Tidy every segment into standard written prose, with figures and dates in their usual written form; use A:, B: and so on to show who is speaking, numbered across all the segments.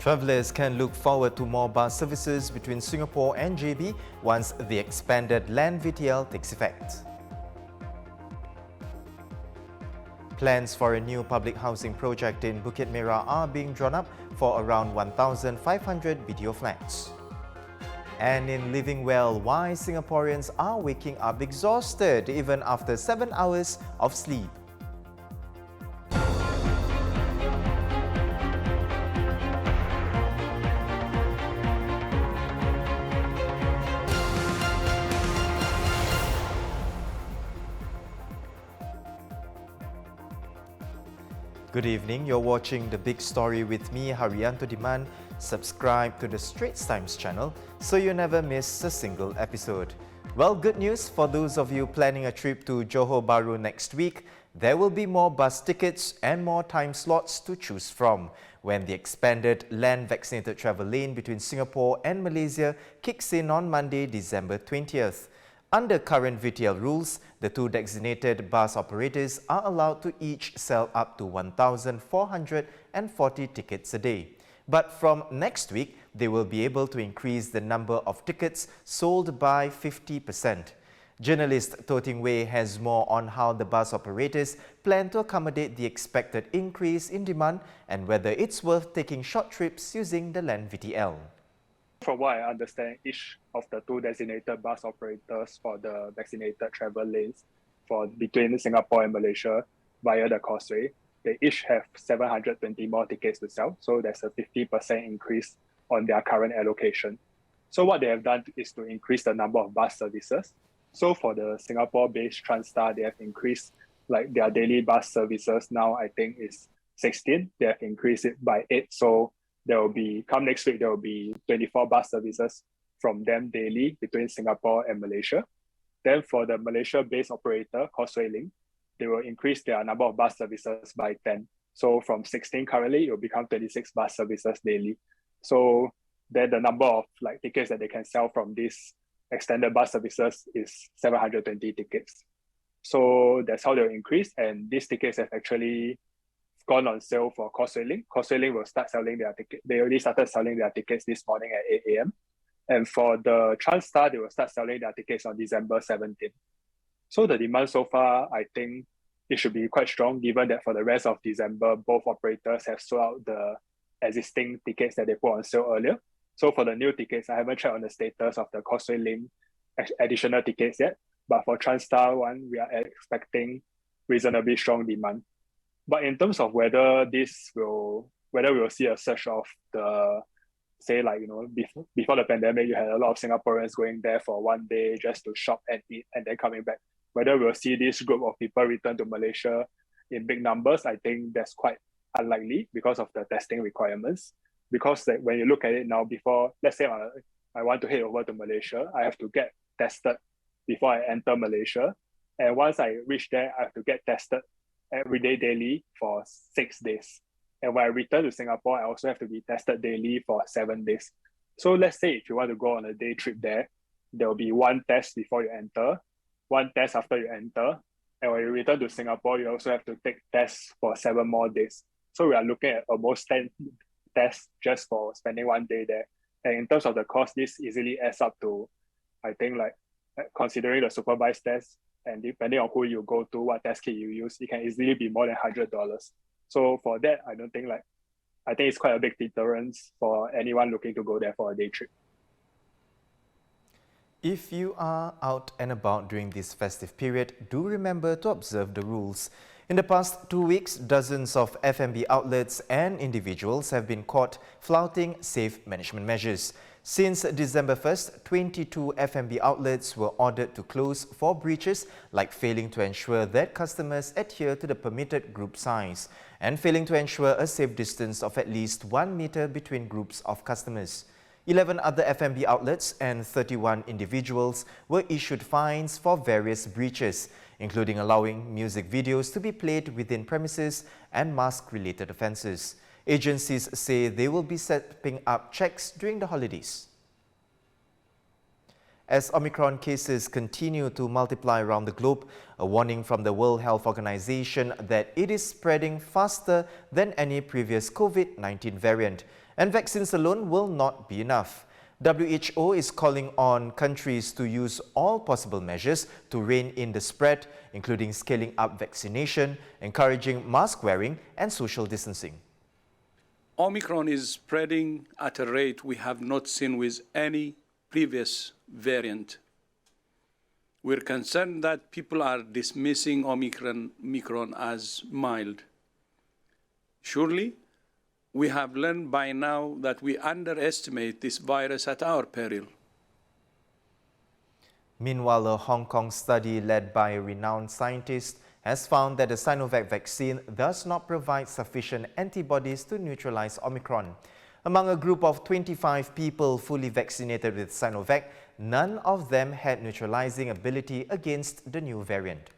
A: Travellers can look forward to more bus services between Singapore and JB once the expanded land VTL takes effect. Plans for a new public housing project in Bukit Merah are being drawn up for around 1,500 BTO flats. And in Living Well, why Singaporeans are waking up exhausted even after 7 hours of sleep. Good evening, you're watching The Big Story with me, Haryanto Diman. Subscribe to the Straits Times channel so you never miss a single episode. Well, good news for those of you planning a trip to Johor Bahru next week. There will be more bus tickets and more time slots to choose from when the expanded land Vaccinated Travel Lane between Singapore and Malaysia kicks in on Monday, December 20th. Under current VTL rules, the two designated bus operators are allowed to each sell up to 1,440 tickets a day. But from next week, they will be able to increase the number of tickets sold by 50%. Journalist Toh Ting Wei has more on how the bus operators plan to accommodate the expected increase in demand and whether it's worth taking short trips using the land VTL.
B: From what I understand, each of the two designated bus operators for the vaccinated travel lanes for between Singapore and Malaysia via the Causeway, they each have 720 more tickets to sell. So there's a 50% increase on their current allocation. So what they have done is to increase the number of bus services. So for the Singapore-based Transstar, they have increased their daily bus services now, I think is 16. They have increased it by 8. So there will be, come next week, there will be 24 bus services from them daily between Singapore and Malaysia. Then for the Malaysia-based operator, Causeway Link, they will increase their number of bus services by 10. So from 16 currently, it will become 26 bus services daily. So then the number of tickets that they can sell from these extended bus services is 720 tickets. So that's how they'll increase. And these tickets have actually gone on sale for Causeway Link. Causeway Link will start selling their tickets. They already started selling their tickets this morning at 8 a.m. And for the Transstar, they will start selling their tickets on December 17th. So the demand so far, I think it should be quite strong, given that for the rest of December, both operators have sold out the existing tickets that they put on sale earlier. So for the new tickets, I haven't checked on the status of the Causeway Link additional tickets yet. But for Transstar one, we are expecting reasonably strong demand. But in terms of whether we will see a surge of the, say before the pandemic, you had a lot of Singaporeans going there for one day just to shop and eat and then coming back. Whether we'll see this group of people return to Malaysia in big numbers, I think that's quite unlikely because of the testing requirements. Because when you look at it now, before, let's say I want to head over to Malaysia, I have to get tested before I enter Malaysia. And once I reach there, I have to get tested every day daily for 6 days. And when I return to Singapore, I also have to be tested daily for 7 days. So let's say if you want to go on a day trip there will be one test before you enter, one test after you enter. And when you return to Singapore, you also have to take tests for 7 more days. So we are looking at almost 10 tests just for spending 1 day there. And in terms of the cost, this easily adds up to, I think considering the supervised test, and depending on who you go to, what test kit you use, it can easily be more than $100. So for that, I think it's quite a big deterrence for anyone looking to go there for a day trip.
A: If you are out and about during this festive period, do remember to observe the rules. In the past 2 weeks, dozens of F&B outlets and individuals have been caught flouting safe management measures. Since December 1st, 22 F&B outlets were ordered to close for breaches like failing to ensure that customers adhere to the permitted group size and failing to ensure a safe distance of at least 1 meter between groups of customers. 11 other F&B outlets and 31 individuals were issued fines for various breaches, including allowing music videos to be played within premises and mask-related offences. Agencies say they will be stepping up checks during the holidays. As Omicron cases continue to multiply around the globe, a warning from the World Health Organization that it is spreading faster than any previous COVID-19 variant, and vaccines alone will not be enough. WHO is calling on countries to use all possible measures to rein in the spread, including scaling up vaccination, encouraging mask wearing and social distancing.
C: Omicron is spreading at a rate we have not seen with any previous variant. We're concerned that people are dismissing Omicron as mild. Surely, we have learned by now that we underestimate this virus at our peril.
A: Meanwhile, a Hong Kong study led by a renowned scientist has found that the Sinovac vaccine does not provide sufficient antibodies to neutralize Omicron. Among a group of 25 people fully vaccinated with Sinovac, none of them had neutralizing ability against the new variant.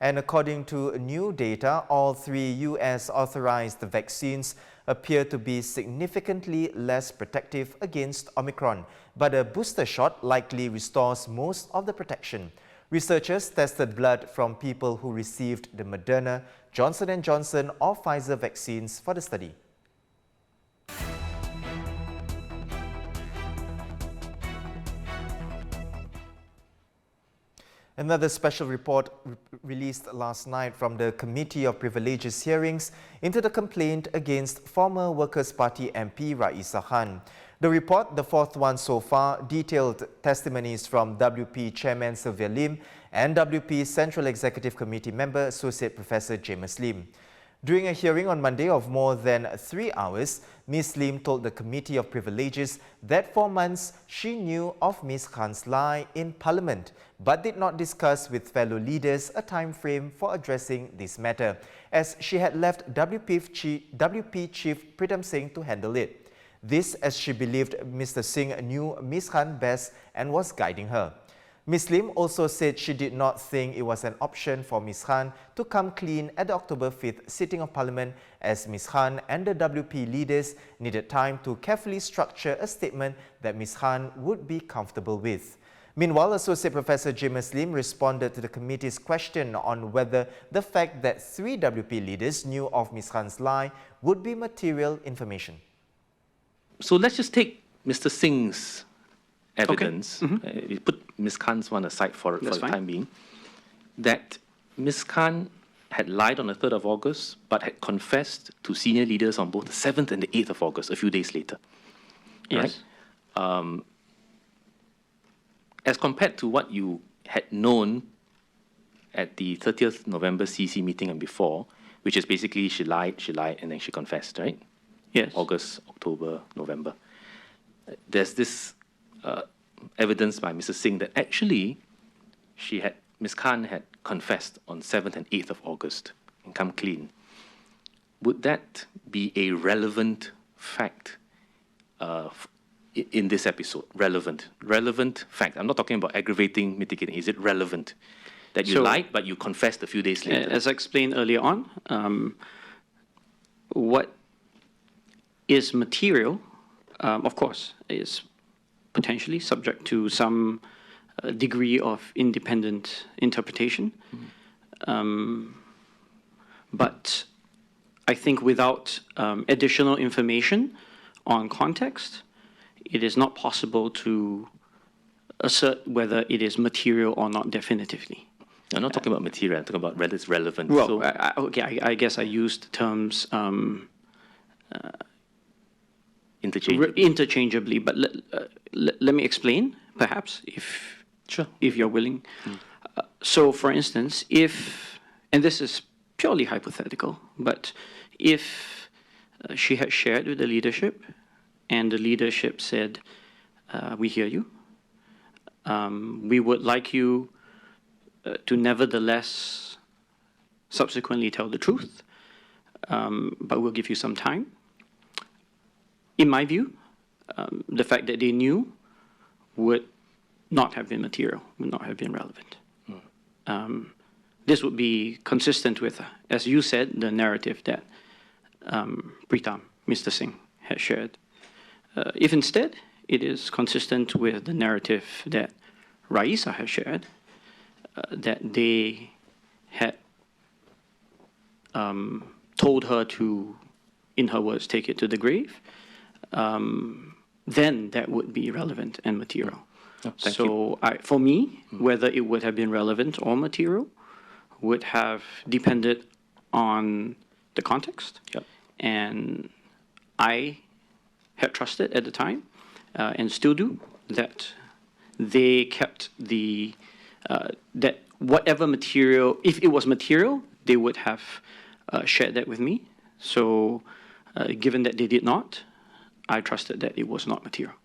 A: And according to new data, all 3 US authorized vaccines appear to be significantly less protective against Omicron, but a booster shot likely restores most of the protection. Researchers tested blood from people who received the Moderna, Johnson & Johnson or Pfizer vaccines for the study. Another special report released last night from the Committee of Privileges hearings into the complaint against former Workers' Party MP Raisa Khan. The report, the 4th one so far, detailed testimonies from WP Chairman Sylvia Lim and WP Central Executive Committee member Associate Professor Jamus Lim. During a hearing on Monday of more than 3 hours, Ms. Lim told the Committee of Privileges that for months she knew of Ms. Khan's lie in Parliament, but did not discuss with fellow leaders a time frame for addressing this matter, as she had left WP Chief Pritam Singh to handle it. This as she believed Mr. Singh knew Ms. Khan best and was guiding her. Ms. Lim also said she did not think it was an option for Ms. Khan to come clean at the October 5th sitting of Parliament, as Ms. Khan and the WP leaders needed time to carefully structure a statement that Ms. Khan would be comfortable with. Meanwhile, Associate Professor Jamus Lim responded to the committee's question on whether the fact that 3 WP leaders knew of Ms. Khan's lie would be material information.
D: So let's just take Mr. Singh's evidence,
E: Okay.
D: We put Ms. Khan's one aside for the
E: fine.
D: time being, that Ms. Khan had lied on the 3rd of August, but had confessed to senior leaders on both the 7th and the 8th of August, a few days later.
E: Yes.
D: Right? As compared to what you had known at the 30th November CC meeting and before, which is basically she lied, and then she confessed, right?
E: Yes.
D: August, October, November. There's this evidence by Mr. Singh that actually Ms. Khan had confessed on 7th and 8th of August and come clean. Would that be a relevant fact in this episode? Relevant fact. I'm not talking about aggravating, mitigating. Is it relevant that you lied, but you confessed a few days later?
E: As I explained earlier on, what is material, of course, is potentially subject to some degree of independent interpretation. But I think without additional information on context, it is not possible to assert whether it is material or not definitively.
D: I'm not talking about material, I'm talking about whether it's relevant.
E: Well,
D: So,
E: I guess I used terms
D: interchangeably.
E: interchangeably, but let me explain, perhaps, if you're willing. So, for instance, and this is purely hypothetical, but if she had shared with the leadership, and the leadership said, we hear you, we would like you to nevertheless subsequently tell the truth, but we'll give you some time. In my view, the fact that they knew would not have been material, would not have been relevant. This would be consistent with, as you said, the narrative that Pritam, Mr. Singh, had shared. If instead it is consistent with the narrative that Raisa has shared, that they had told her to, in her words, take it to the grave, then that would be relevant and material.
D: Thank you.
E: For me, whether it would have been relevant or material would have depended on the context.
D: Yep.
E: And I had trusted at the time, and still do, that they kept the, that whatever material, if it was material, they would have shared that with me. So given that they did not, I trusted that it was not material.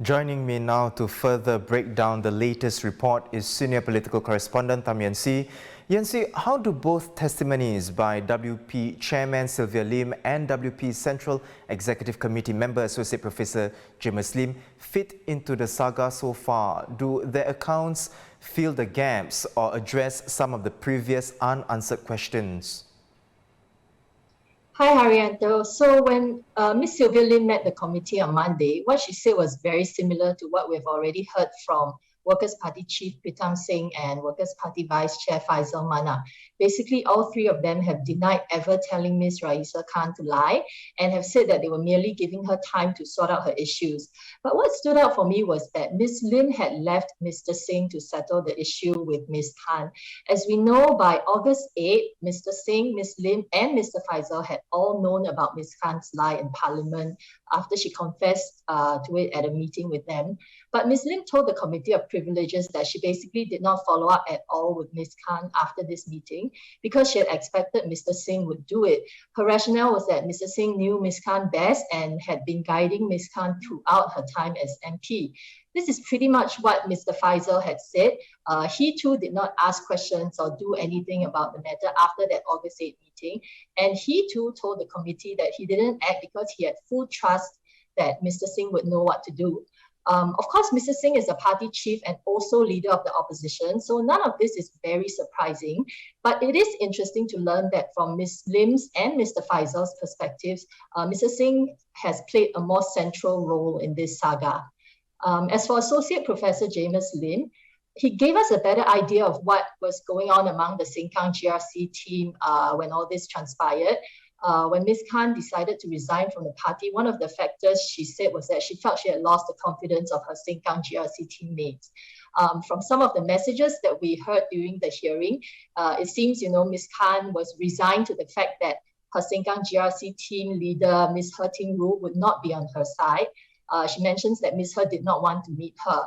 A: Joining me now to further break down the latest report is senior political correspondent Tham Yuen-C. Yuen-C, how do both testimonies by WP Chairman Sylvia Lim and WP Central Executive Committee member Associate Professor Jamus Lim fit into the saga so far? Do their accounts fill the gaps or address some of the previous unanswered questions?
F: Hi, Haryanto. So when Ms. Sylvia Lim met the committee on Monday, what she said was very similar to what we've already heard from Workers' Party Chief Tham Yuen-C and Workers' Party Vice Chair Faisal Manap. Basically, all three of them have denied ever telling Ms. Raisa Khan to lie and have said that they were merely giving her time to sort out her issues. But what stood out for me was that Ms. Lim had left Mr. Singh to settle the issue with Ms. Khan. As we know, by August 8, Mr. Singh, Ms. Lim and Mr. Faisal had all known about Ms. Khan's lie in Parliament after she confessed to it at a meeting with them. But Ms. Lim told the Committee of Privileges that she basically did not follow up at all with Ms. Khan after this meeting because she had expected Mr. Singh would do it. Her rationale was that Mr. Singh knew Ms. Khan best and had been guiding Ms. Khan throughout her time as MP. This is pretty much what Mr. Faisal had said. He too did not ask questions or do anything about the matter after that August 8 meeting. And he too told the committee that he didn't act because he had full trust that Mr. Singh would know what to do. Of course, Mr. Singh is the party chief and also leader of the opposition, so none of this is very surprising. But it is interesting to learn that from Ms. Lim's and Mr. Faisal's perspectives, Mr. Singh has played a more central role in this saga. As for Associate Professor Jamus Lim, he gave us a better idea of what was going on among the Sengkang GRC team when all this transpired. When Ms. Khan decided to resign from the party, one of the factors she said was that she felt she had lost the confidence of her Sengkang GRC teammates. From some of the messages that we heard during the hearing, it seems, Ms. Khan was resigned to the fact that her Sengkang GRC team leader, Ms. Toh Ting Wei, would not be on her side. She mentions that Ms. He did not want to meet her.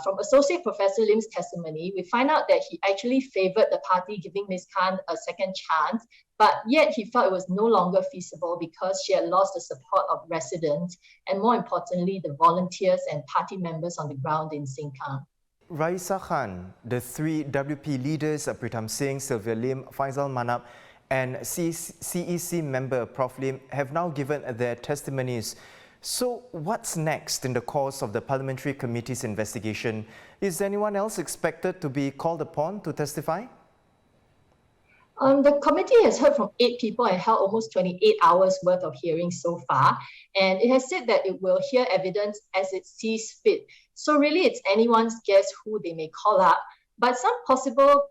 F: From Associate Professor Lim's testimony, we find out that he actually favored the party giving Ms. Khan a second chance, but yet he felt it was no longer feasible because she had lost the support of residents and, more importantly, the volunteers and party members on the ground in Sengkang.
A: Raisa Khan, the three WP leaders, Pritam Singh, Sylvia Lim, Faisal Manap and CEC member Prof Lim have now given their testimonies. So what's next in the course of the Parliamentary Committee's investigation? Is anyone else expected to be called upon to testify?
F: The committee has heard from 8 people and held almost 28 hours worth of hearings so far. And it has said that it will hear evidence as it sees fit. So really it's anyone's guess who they may call up. But some possible,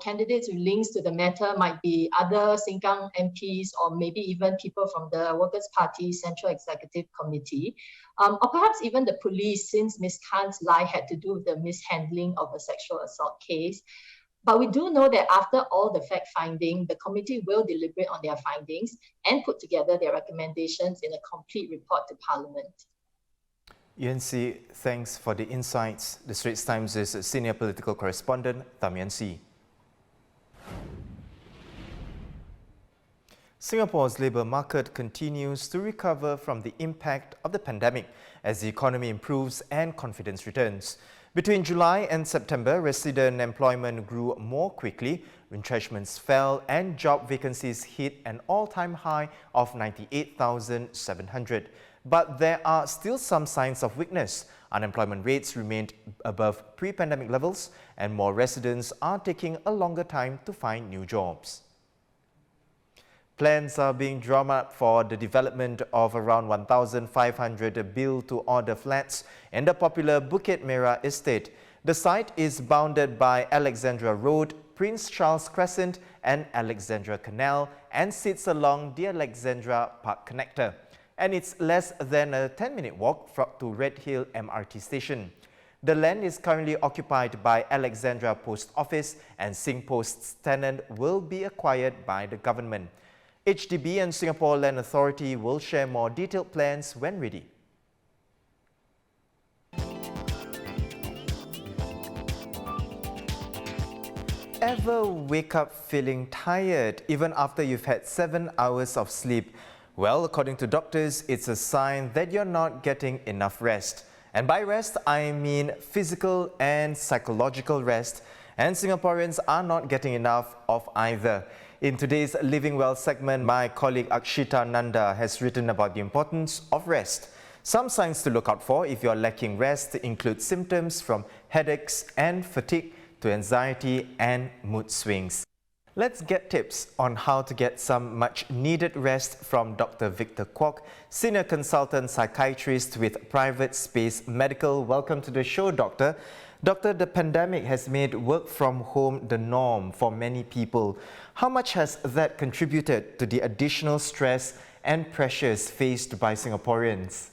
F: candidates with links to the matter might be other Sengkang MPs or maybe even people from the Workers' Party Central Executive Committee, or perhaps even the police, since Ms. Khan's lie had to do with the mishandling of a sexual assault case. But we do know that after all the fact-finding, the committee will deliberate on their findings and put together their recommendations in a complete report to Parliament.
A: Yuen-C, thanks for the insights. The Straits Times' senior political correspondent, Tham Yuen-C. Singapore's labour market continues to recover from the impact of the pandemic as the economy improves and confidence returns. Between July and September, resident employment grew more quickly, retrenchments fell and job vacancies hit an all-time high of 98,700. But there are still some signs of weakness. Unemployment rates remained above pre-pandemic levels and more residents are taking a longer time to find new jobs. Plans are being drawn up for the development of around 1,500 build-to-order flats in the popular Bukit Merah estate. The site is bounded by Alexandra Road, Prince Charles Crescent and Alexandra Canal and sits along the Alexandra Park Connector. And it's less than a 10-minute walk to Red Hill MRT station. The land is currently occupied by Alexandra Post Office and SingPost's tenant will be acquired by the government. HDB and Singapore Land Authority will share more detailed plans when ready. Ever wake up feeling tired even after you've had 7 hours of sleep? Well, according to doctors, it's a sign that you're not getting enough rest. And by rest, I mean physical and psychological rest. And Singaporeans are not getting enough of either. In today's Living Well segment, my colleague Akshita Nanda has written about the importance of rest. Some signs to look out for if you're lacking rest include symptoms from headaches and fatigue to anxiety and mood swings. Let's get tips on how to get some much needed rest from Dr. Victor Kwok, Senior Consultant Psychiatrist with Private Space Medical. Welcome to the show, Doctor. Doctor, the pandemic has made work from home the norm for many people. How much has that contributed to the additional stress and pressures faced by Singaporeans?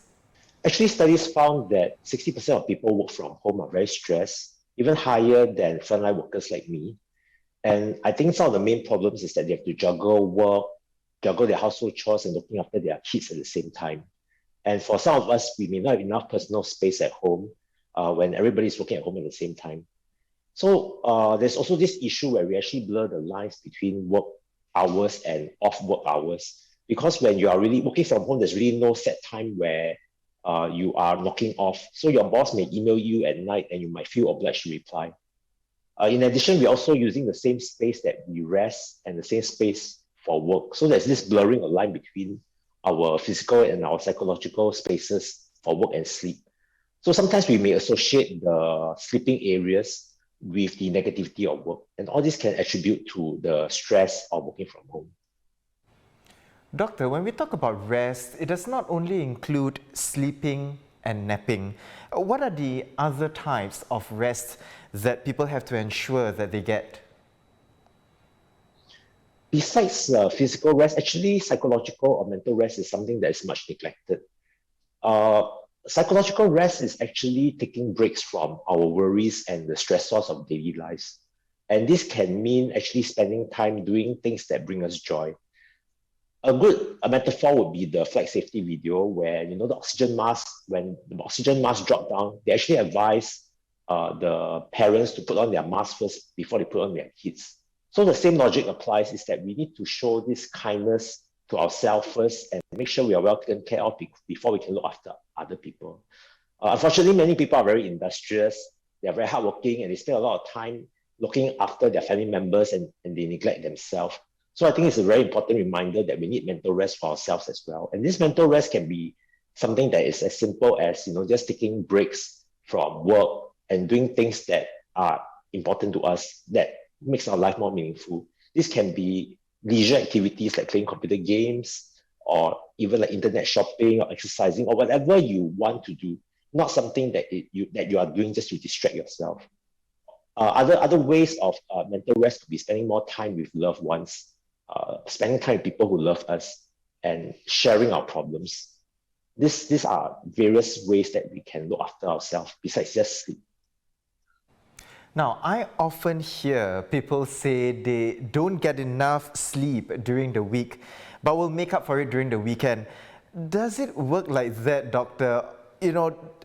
G: Actually, studies found that 60% of people work from home are very stressed, even higher than frontline workers like me. And I think some of the main problems is that they have to juggle work, juggle their household chores and looking after their kids at the same time. And for some of us, we may not have enough personal space at home when everybody's working at home at the same time. So there's also this issue where we actually blur the lines between work hours and off work hours. Because when you are really working from home, there's really no set time where you are knocking off. So your boss may email you at night and you might feel obliged to reply. In addition, we're also using the same space that we rest and the same space for work. So there's this blurring of line between our physical and our psychological spaces for work and sleep. So sometimes we may associate the sleeping areas with the negativity of work. And all this can attribute to the stress of working from home.
A: Doctor, when we talk about rest, it does not only include sleeping and napping. What are the other types of rest that people have to ensure that they get?
G: Besides physical rest, actually psychological or mental rest is something that is much neglected. Psychological rest is actually taking breaks from our worries and the stressors of daily lives. And this can mean actually spending time doing things that bring us joy. A metaphor would be the flight safety video where, the oxygen mask, when the oxygen mask drop down, they actually advise the parents to put on their mask first before they put on their kids. So the same logic applies, is that we need to show this kindness to ourselves first and make sure we are well taken care of before we can look after other people. Unfortunately, many people are very industrious, they're very hardworking, and they spend a lot of time looking after their family members and they neglect themselves. So I think it's a very important reminder that we need mental rest for ourselves as well. And this mental rest can be something that is as simple as, just taking breaks from work and doing things that are important to us, that makes our life more meaningful. This can be leisure activities like playing computer games, or even like internet shopping or exercising, or whatever you want to do, not something that you are doing just to distract yourself. Other ways of mental rest could be spending more time with loved ones, spending time with people who love us, and sharing our problems. These are various ways that we can look after ourselves besides just sleep.
A: Now, I often hear people say they don't get enough sleep during the week, but will make up for it during the weekend. Does it work like that, Doctor?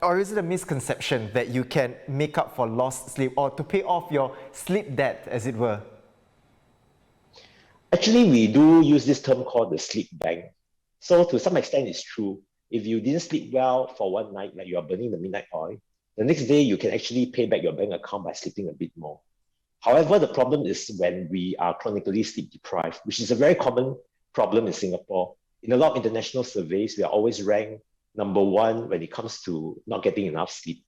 A: Or is it a misconception that you can make up for lost sleep or to pay off your sleep debt, as it were?
G: Actually, we do use this term called the sleep bank. So to some extent, it's true. If you didn't sleep well for one night, like you are burning the midnight oil, the next day you can actually pay back your bank account by sleeping a bit more. However, the problem is when we are chronically sleep deprived, which is a very common problem in Singapore. In a lot of international surveys, we are always ranked number one when it comes to not getting enough sleep.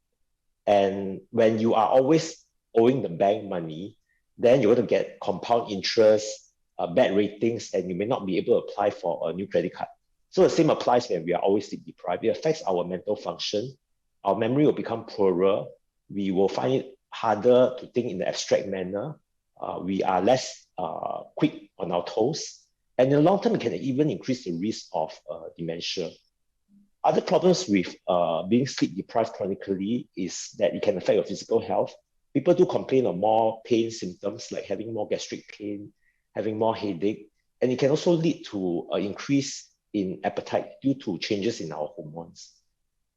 G: And when you are always owing the bank money, then you're going to get compound interest, bad ratings, and you may not be able to apply for a new credit card. So the same applies when we are always sleep deprived. It affects our mental function. Our memory will become poorer. We will find it harder to think in an abstract manner. We are less quick on our toes. And in the long term, it can even increase the risk of dementia. Other problems with being sleep deprived chronically is that it can affect your physical health. People do complain of more pain symptoms like having more gastric pain, having more headache, and it can also lead to an increase in appetite due to changes in our hormones.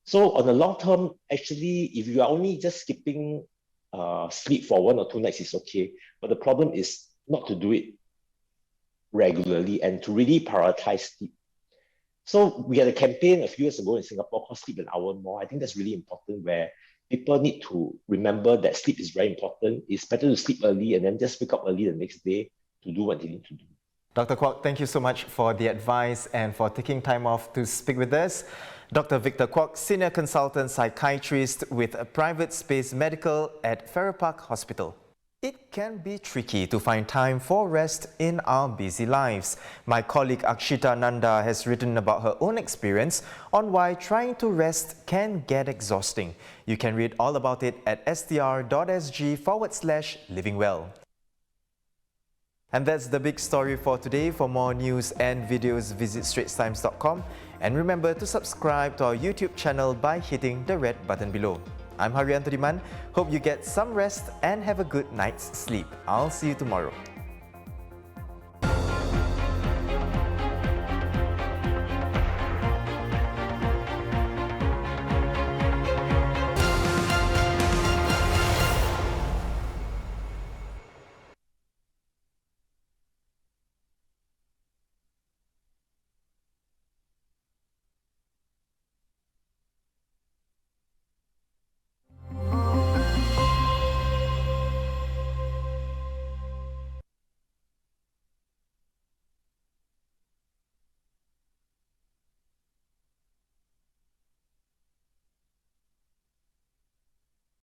G: So on the long term, actually, if you are only just skipping sleep for 1 or 2 nights, it's okay. But the problem is not to do it regularly and to really prioritize sleep. So we had a campaign a few years ago in Singapore called Sleep an Hour More. I think that's really important, where people need to remember that sleep is very important. It's better to sleep early and then just wake up early the next day to do what they need to do.
A: Dr. Kwok, thank you so much for the advice and for taking time off to speak with us. Dr. Victor Kwok, Senior Consultant Psychiatrist with Private Space Medical at Farrer Park Hospital. It can be tricky to find time for rest in our busy lives. My colleague Akshita Nanda has written about her own experience on why trying to rest can get exhausting. You can read all about it at str.sg/livingwell. And that's the big story for today. For more news and videos, visit straitstimes.com. And remember to subscribe to our YouTube channel by hitting the red button below. I'm Haryanto Diman. Hope you get some rest and have a good night's sleep. I'll see you tomorrow.